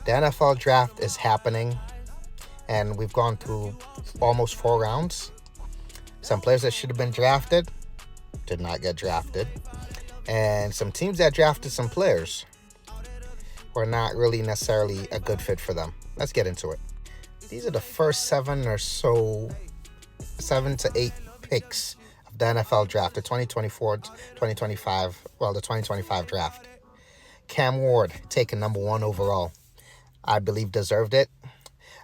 The NFL draft is happening, and we've gone through almost 4 rounds. Some players that should have been drafted did not get drafted, and some teams that drafted some players were not really necessarily a good fit for them. Let's get into it. These are the first 7 to 8 picks of the NFL draft, the 2024 2025, well, the 2025 draft. Cam Ward, taken number one overall. I believe deserved it.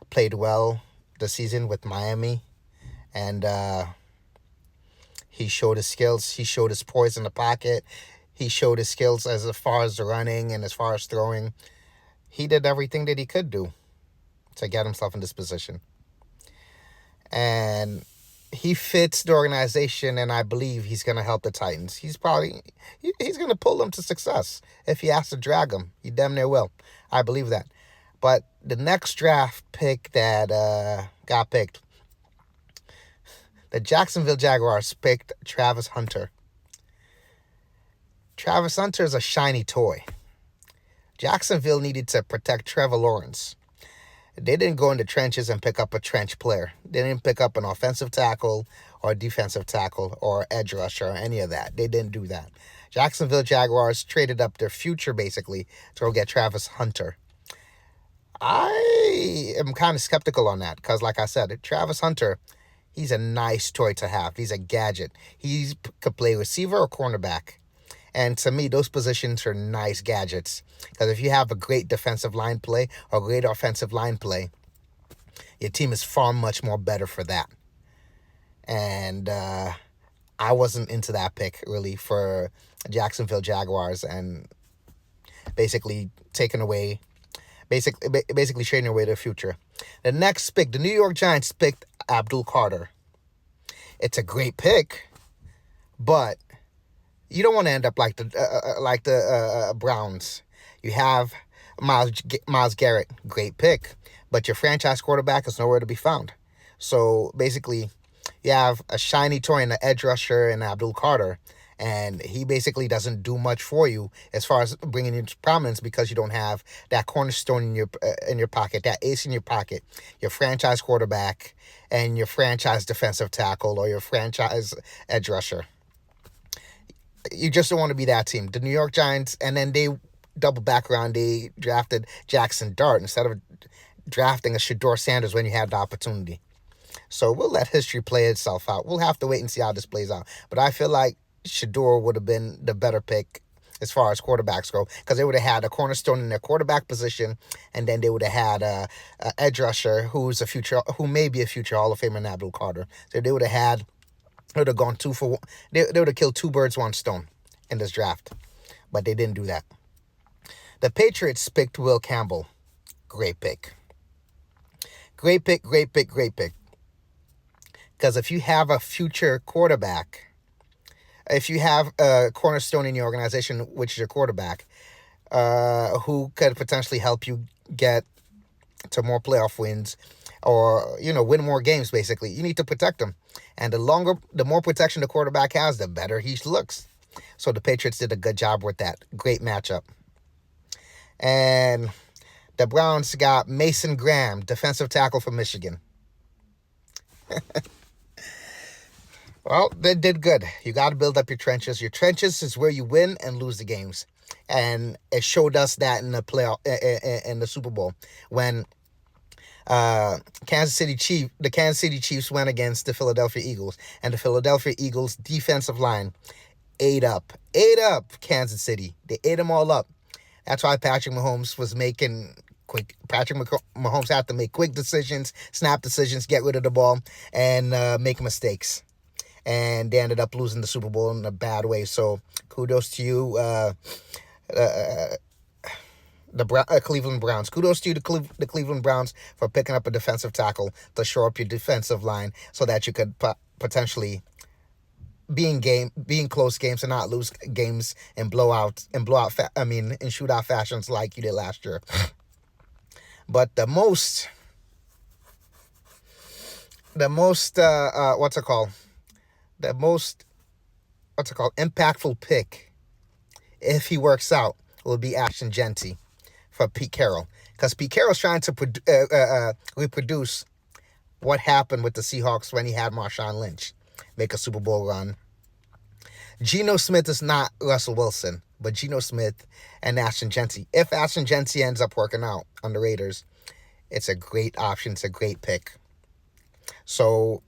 Played well the season with Miami, and he showed his skills. He showed his poise in the pocket. He showed his skills as far as the running and as far as throwing. He did everything that he could do to get himself in this position. And he fits the organization, and I believe he's going to help the Titans. He's going to pull them to success. If he has to drag them, he damn near will. I believe that. But the next draft pick that got picked, the Jacksonville Jaguars picked Travis Hunter. Travis Hunter is a shiny toy. Jacksonville needed to protect Trevor Lawrence. They didn't go in the trenches and pick up a trench player. They didn't pick up an offensive tackle or a defensive tackle or edge rusher or any of that. They didn't do that. Jacksonville Jaguars traded up their future, basically, to go get Travis Hunter. I am kind of skeptical on that because, like I said, Travis Hunter, he's a nice toy to have. He's a gadget. He could play receiver or cornerback. And to me, those positions are nice gadgets. Because if you have a great defensive line play or great offensive line play, your team is far much more better for that. And I wasn't into that pick, really, for Jacksonville Jaguars and basically trading away their future. The next pick, the New York Giants picked Abdul Carter. It's a great pick, but you don't want to end up like the Browns. You have Myles Garrett, great pick, but your franchise quarterback is nowhere to be found. So basically, you have a shiny toy in the edge rusher and Abdul Carter, and he basically doesn't do much for you as far as bringing you to prominence because you don't have that cornerstone in your pocket, that ace in your pocket, your franchise quarterback and your franchise defensive tackle or your franchise edge rusher. You just don't want to be that team. The New York Giants, and then they double back around. They drafted Jackson Dart instead of drafting a Shedeur Sanders when you had the opportunity. So we'll let history play itself out. We'll have to wait and see how this plays out. But I feel like Shedeur would have been the better pick as far as quarterbacks go because they would have had a cornerstone in their quarterback position, and then they would have had a edge rusher who may be a future Hall of Famer in Abdul Carter. So they would have gone 2 for 1. They would have killed 2 birds, 1 stone in this draft. But they didn't do that. The Patriots picked Will Campbell. Great pick. Great pick. Because if you have a future quarterback, if you have a cornerstone in your organization, which is your quarterback, who could potentially help you get to more playoff wins or, win more games, basically, you need to protect him. And the more protection the quarterback has, the better he looks. So the Patriots did a good job with that. Great matchup. And the Browns got Mason Graham, defensive tackle from Michigan. Well, they did good. You got to build up your trenches. Your trenches is where you win and lose the games. And it showed us that in the playoff, in the Super Bowl, when the Kansas City Chiefs went against the Philadelphia Eagles, and the Philadelphia Eagles defensive line ate up Kansas City. They ate them all up. That's why Patrick Mahomes had to make quick decisions, snap decisions, get rid of the ball, and make mistakes. And they ended up losing the Super Bowl in a bad way. So kudos to you, the Cleveland Browns. Kudos to you, the Cleveland Browns, for picking up a defensive tackle to shore up your defensive line so that you could potentially be in close games and not lose games in shootout fashions like you did last year. But the most impactful pick, if he works out, will be Ashton Genty for Pete Carroll. because Pete Carroll's trying to reproduce what happened with the Seahawks when he had Marshawn Lynch make a Super Bowl run. Geno Smith is not Russell Wilson, but Geno Smith and Ashton Jeanty. If Ashton Jeanty ends up working out on the Raiders, it's a great option. It's a great pick. So,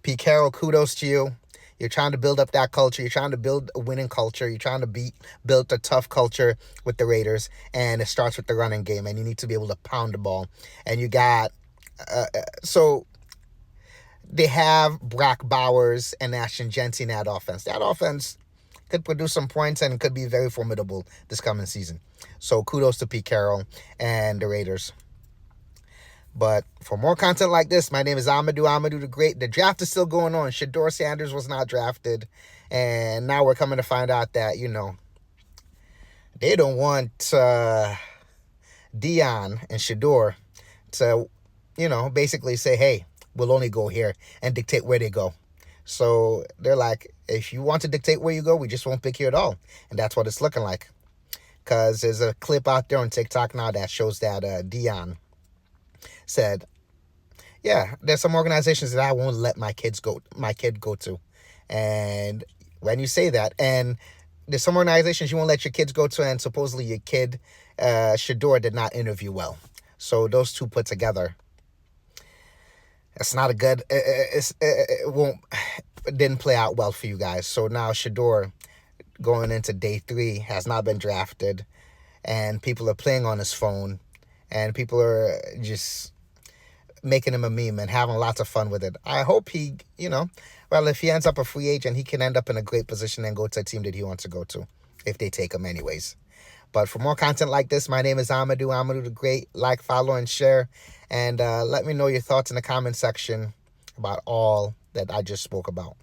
Pete Carroll, kudos to you. You're trying to build up that culture. You're trying to build a winning culture. You're trying to build a tough culture with the Raiders. And it starts with the running game. And you need to be able to pound the ball. And you got... so they have Brock Bowers and Ashton Jeanty in that offense. That offense could produce some points and could be very formidable this coming season. So kudos to Pete Carroll and the Raiders. But for more content like this, my name is Amadou the Great. The draft is still going on. Shedeur Sanders was not drafted. And now we're coming to find out that, they don't want Dion and Shedeur to, basically say, hey, we'll only go here and dictate where they go. So they're like, if you want to dictate where you go, we just won't pick you at all. And that's what it's looking like. Because there's a clip out there on TikTok now that shows that Dion said, yeah, there's some organizations that I won't let my kid go to. And when you say that, and there's some organizations you won't let your kids go to, and supposedly your kid, Shedeur, did not interview well. So those two put together, it's not a good, it didn't play out well for you guys. So now Shedeur, going into day 3, has not been drafted, and people are playing on his phone, and people are just making him a meme and having lots of fun with it. I hope he, if he ends up a free agent, he can end up in a great position and go to a team that he wants to go to, if they take him anyways. But for more content like this, my name is Amadou the Great. Like, follow, and share. And let me know your thoughts in the comment section about all that I just spoke about.